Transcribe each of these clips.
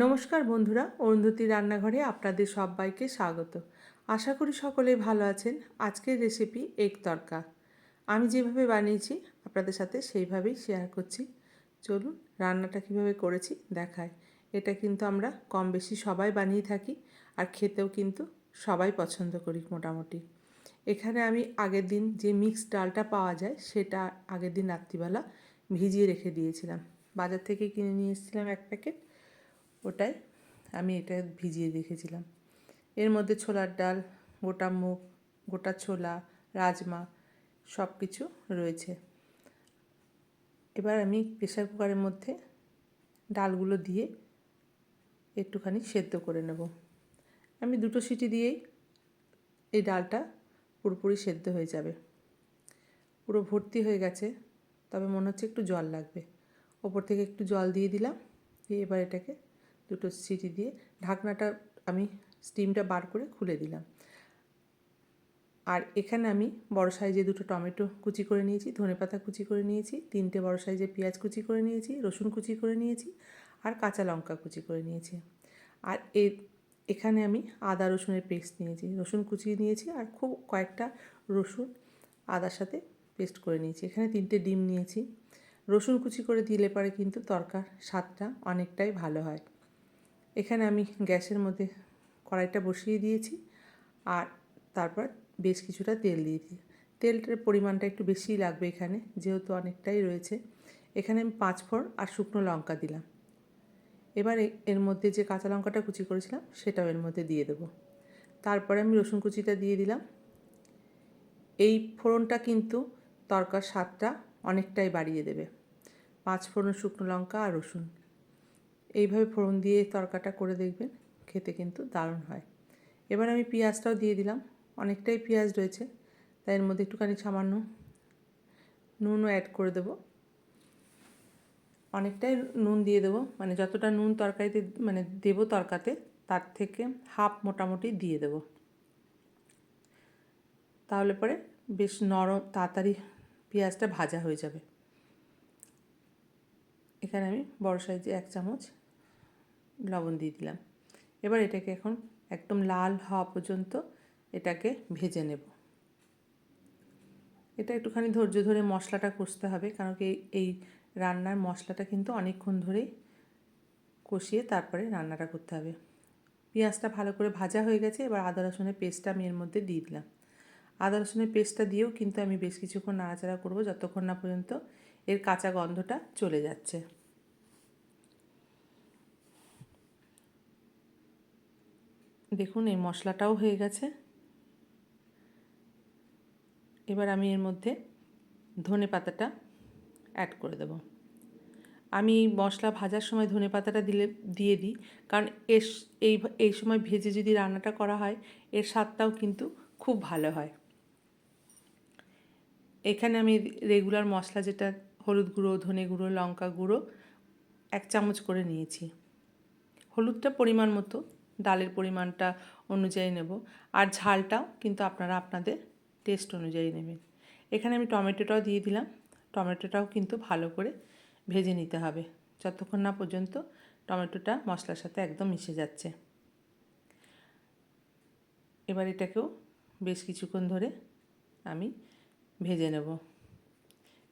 নমস্কার বন্ধুরা, অরুন্ধতী রান্নাঘরে আপনাদের সবাইকে স্বাগত। আশা করি সকলেই ভালো আছেন। আজকের রেসিপি এগ তড়কা। আমি যেভাবে বানিয়েছি আপনাদের সাথে সেইভাবেই শেয়ার করছি। চলুন রান্নাটা কিভাবে করেছি দেখাই। এটা কিন্তু আমরা কম বেশি সবাই বানিয়ে থাকি, আর খেতেও কিন্তু সবাই পছন্দ করি মোটামুটি। এখানে আমি আগের দিন যে মিক্সড ডালটা পাওয়া যায় সেটা আগের দিন রাত্রিবেলা ভিজিয়ে রেখে দিয়েছিলাম। বাজার থেকে কিনে নিয়ে এসেছিলাম 1 প্যাকেট। ওটাই আমি এটা ভিজিয়ে রেখেছিলাম। এর মধ্যে ছোলার ডাল, গোটা মুগ, গোটা ছোলা, রাজমা সব কিছু রয়েছে। এবার আমি প্রেসার কুকারের মধ্যে ডালগুলো দিয়ে একটুখানি সেদ্ধ করে নেব। আমি 2 সিটি দিয়েই এই ডালটা পুরোপুরি সেদ্ধ হয়ে যাবে। পুরো ভর্তি হয়ে গেছে, তবে মনে হচ্ছে একটু জল লাগবে। ওপর থেকে একটু জল দিয়ে দিলাম, দিয়ে এবার এটাকে 2 সিটি দিয়ে ঢাকনাটা আমি স্টিমটা বার করে খুলে দিলাম। আর এখানে আমি বড় সাইজে 2 টমেটো কুচি করে নিয়েছি, ধনেপাতা কুচি করে নিয়েছি, 3টে বড় সাইজের পেঁয়াজ কুচি করে নিয়েছি, রসুন কুচি করে নিয়েছি, আর কাঁচা লঙ্কা কুচি করে নিয়েছি। আর এখানে আমি আদা রসুনের পেস্ট নিয়েছি, রসুন কুচিয়ে নিয়েছি, আর খুব কয়েকটা রসুন আদার সাথে পেস্ট করে নিয়েছি। এখানে 3টে ডিম নিয়েছি। রসুন কুচি করে দিলে পরে কিন্তু তরকার স্বাদটা অনেকটাই ভালো হয়। এখানে আমি গ্যাসের মধ্যে কড়াইটা বসিয়ে দিয়েছি, আর তারপর বেশ কিছুটা তেল দিয়ে দিই। তেলটার পরিমাণটা একটু বেশিই লাগবে এখানে, যেহেতু অনেকটাই রয়েছে। এখানে আমি 5 ফোড়ন আর শুকনো লঙ্কা দিলাম। এবার এর মধ্যে যে কাঁচা লঙ্কাটা কুচি করেছিলাম সেটাও এর মধ্যে দিয়ে দেবো। তারপরে আমি রসুন কুচিটা দিয়ে দিলাম। এই ফোড়নটা কিন্তু তরকার স্বাদটা অনেকটাই বাড়িয়ে দেবে। 5 ফোড়ন, শুকনো লঙ্কা আর রসুন, এইভাবে ফোড়ন দিয়ে তরকাটা করে দেখবেন, খেতে কিন্তু দারুণ হয়। এবার আমি পেঁয়াজটাও দিয়ে দিলাম। অনেকটাই পেঁয়াজ রয়েছে, তাই এর মধ্যে একটুখানি সামান্য নুনও অ্যাড করে দেবো। অনেকটাই নুন দিয়ে দেবো, মানে যতটা নুন তরকারিতে দেবো তরকাতে, তার থেকে হাফ মোটামুটি দিয়ে দেবো। তাহলে পরে বেশ নরম, তাড়াতাড়ি পেঁয়াজটা ভাজা হয়ে যাবে। এখানে আমি বড় সাইজে 1 চামচ লবণ দিয়ে দিলাম। এবার এটাকে এখন একদম লাল হওয়া পর্যন্ত এটাকে ভেজে নেব। এটা একটুখানি ধৈর্য ধরে মশলাটা কষতে হবে, কারণ কি এই রান্নার মশলাটা কিন্তু অনেকক্ষণ ধরেই কষিয়ে তারপরে রান্নাটা করতে হবে। পেঁয়াজটা ভালো করে ভাজা হয়ে গেছে। এবার আদা রসুনের পেস্টটা আমি এর মধ্যে দিয়ে দিলাম। আদা রসুনের পেস্টটা দিয়েও কিন্তু আমি বেশ কিছুক্ষণ নাড়াচাড়া করব, যতক্ষণ না পর্যন্ত এর কাঁচা গন্ধটা চলে যাচ্ছে। দেখুন এই মশলাটাও হয়ে গেছে। এবার আমি এর মধ্যে ধনেপাতাটা অ্যাড করে দেব। আমি মশলা ভাজার সময় ধনেপাতাটা দিয়ে দিই, কারণ এই সময় ভেজে যদি রান্নাটা করা হয় এর স্বাদটাও কিন্তু খুব ভালো হয়। এখানে আমি রেগুলার মশলা যেটা হলুদ গুঁড়ো, ধনে গুঁড়ো, লঙ্কা গুঁড়ো 1 চামচ করে নিয়েছি। হলুদটা পরিমাণ মতো, ডালের পরিমাণটা অনুযায়ী নেব, আর ঝালটাও কিন্তু আপনারা আপনাদের টেস্ট অনুযায়ী নেবেন। এখানে আমি টমেটোটাও দিয়ে দিলাম। টমেটোটাও কিন্তু ভালো করে ভেজে নিতে হবে, যতক্ষণ না পর্যন্ত টমেটোটা মশলার সাথে একদম মিশে যাচ্ছে। এবার এটাকেও বেশ কিছুক্ষণ ধরে আমি ভেজে নেব।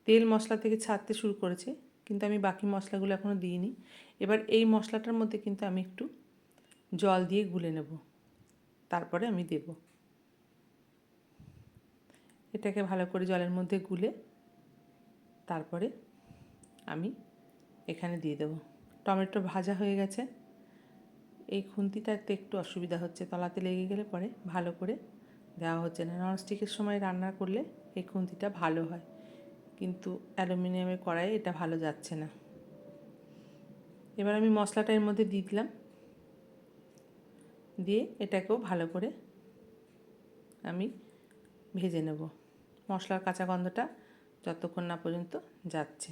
তেল মশলা থেকে ছাড়তে শুরু করেছে, কিন্তু আমি বাকি মশলাগুলো এখনও দিইনি। এবার এই মশলাটার মধ্যে কিন্তু আমি একটু জল দিয়ে গুলে নেব, তারপরে আমি দেব। এটাকে ভালো করে জলের মধ্যে গুলে তারপরে আমি এখানে দিয়ে দেব। টমেটো ভাজা হয়ে গেছে। এই খুন্তিটাতে একটু অসুবিধা হচ্ছে, তলাতে লেগে গেলে পরে ভালো করে দেওয়া হচ্ছে না। ননস্টিকের সময় রান্না করলে এই খুন্তিটা ভালো হয়, কিন্তু অ্যালুমিনিয়ামের কড়াইয়ে এটা ভালো যাচ্ছে না। এবার আমি মশলাটা এর মধ্যে দিয়ে দিলাম, দিয়ে এটাকেও ভালো করে আমি ভেজে নেব, মশলার কাঁচা গন্ধটা যতক্ষণ না পর্যন্ত যাচ্ছে।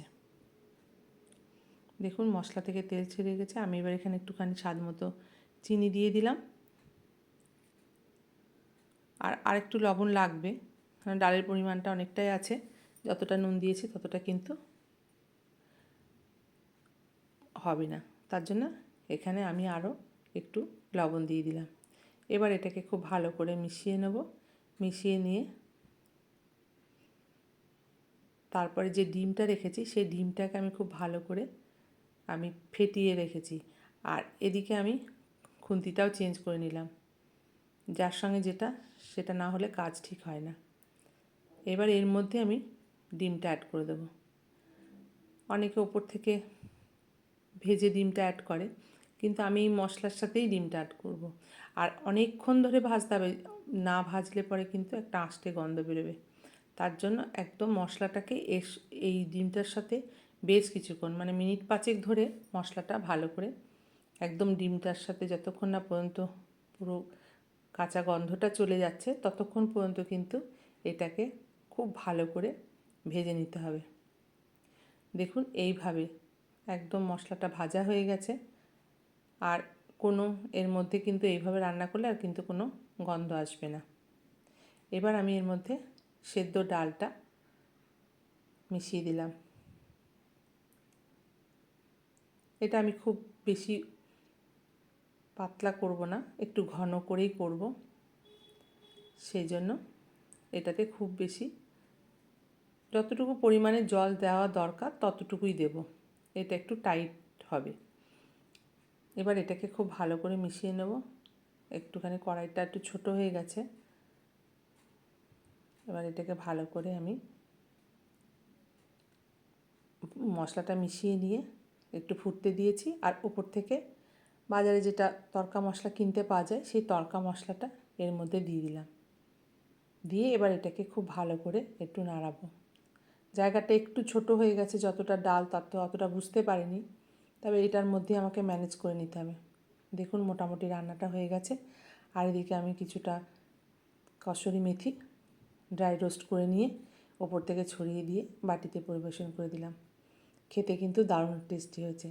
দেখুন মশলা থেকে তেল ছেড়ে গেছে। আমি এবার এখানে একটুখানি স্বাদ মতো চিনি দিয়ে দিলাম, আর আরেকটু লবণ লাগবে, কারণ ডালের পরিমাণটা অনেকটাই আছে। যতটা নুন দিয়েছি ততটা কিন্তু হবে না, তার জন্য এখানে আমি আরও একটু লবণ দিয়ে দিলাম। এবার এটাকে খুব ভালো করে মিশিয়ে নেব। মিশিয়ে নিয়ে তারপরে যে ডিমটা রেখেছি সেই ডিমটাকে আমি খুব ভালো করে আমি ফেটিয়ে রেখেছি। আর এদিকে আমি খুন্তিটাও চেঞ্জ করে নিলাম, যার সঙ্গে যেটা সেটা না হলে কাজ ঠিক হয় না। এবার এর মধ্যে আমি ডিমটা অ্যাড করে দেবো। অনেকে ওপর থেকে ভেজে ডিমটা অ্যাড করে, কিন্তু আমি এই মশলার সাথেই ডিমটা অ্যাড করব। আর অনেকক্ষণ ধরে ভাজতে হবে, না ভাজলে পরে কিন্তু একটা আষ্টে গন্ধ বেরোবে। তার জন্য একদম মশলাটাকে এই ডিমটার সাথে বেশ কিছুক্ষণ, মানে মিনিট 5 ধরে মশলাটা ভালো করে একদম ডিমটার সাথে যতক্ষণ না পর্যন্ত পুরো কাঁচা গন্ধটা চলে যাচ্ছে ততক্ষণ পর্যন্ত কিন্তু এটাকে খুব ভালো করে ভেজে নিতে হবে। দেখুন এইভাবে একদম মশলাটা ভাজা হয়ে গেছে। আর কোনো এর মধ্যে কিন্তু এইভাবে রান্না করলে আর কিন্তু কোনো গন্ধ আসবে না। এবার আমি এর মধ্যে সেদ্ধ ডালটা মিশিয়ে দিলাম। এটা আমি খুব বেশি পাতলা করব না, একটু ঘন করেই করব। সেই জন্য এটাতে খুব বেশি যতটুকু পরিমাণে জল দেওয়া দরকার ততটুকুই দেব। এটা একটু টাইট হবে। এবার এটাকে খুব ভালো করে মিশিয়ে নেব। একটুখানি কড়াইটা একটু ছোট হয়ে গেছে। এবার এটাকে ভালো করে আমি মশলাটা মিশিয়ে নিয়ে একটু ফুটতে দিয়েছি। আর উপর থেকে বাজারে যেটা তড়কা মশলা কিনতে পাওয়া যায় সেই তড়কা মশলাটা এর মধ্যে দিয়ে দিলাম। দিয়ে এবার এটাকে খুব ভালো করে একটু নাড়াবো। জায়গাটা একটু ছোট হয়ে গেছে, যতটা ডাল তত অতটা বুঝতে পারিনি, তবে এটার মধ্যে আমাকে ম্যানেজ করে নিতে হবে। দেখুন মোটামুটি রান্নাটা হয়ে গেছে। আর এদিকে আমি কিছুটা কসুরি মেথি ড্রাই রোস্ট করে নিয়ে ওপর থেকে ছড়িয়ে দিয়ে বাটিতে পরিবেশন করে দিলাম। খেতে কিন্তু দারুণ টেস্টি হয়েছে।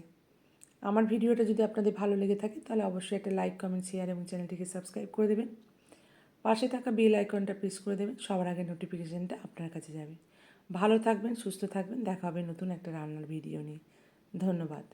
আমার ভিডিওটা যদি আপনাদের ভালো লেগে থাকে তাহলে অবশ্যই একটা লাইক, কমেন্ট, শেয়ার এবং চ্যানেলটিকে সাবস্ক্রাইব করে দেবেন। পাশে থাকা বেল আইকনটা প্রেস করে দেবেন, সবার আগে নোটিফিকেশানটা আপনার কাছে যাবে। ভালো থাকবেন, সুস্থ থাকবেন। দেখা হবে নতুন একটা রান্নার ভিডিও নিয়ে। ধন্যবাদ।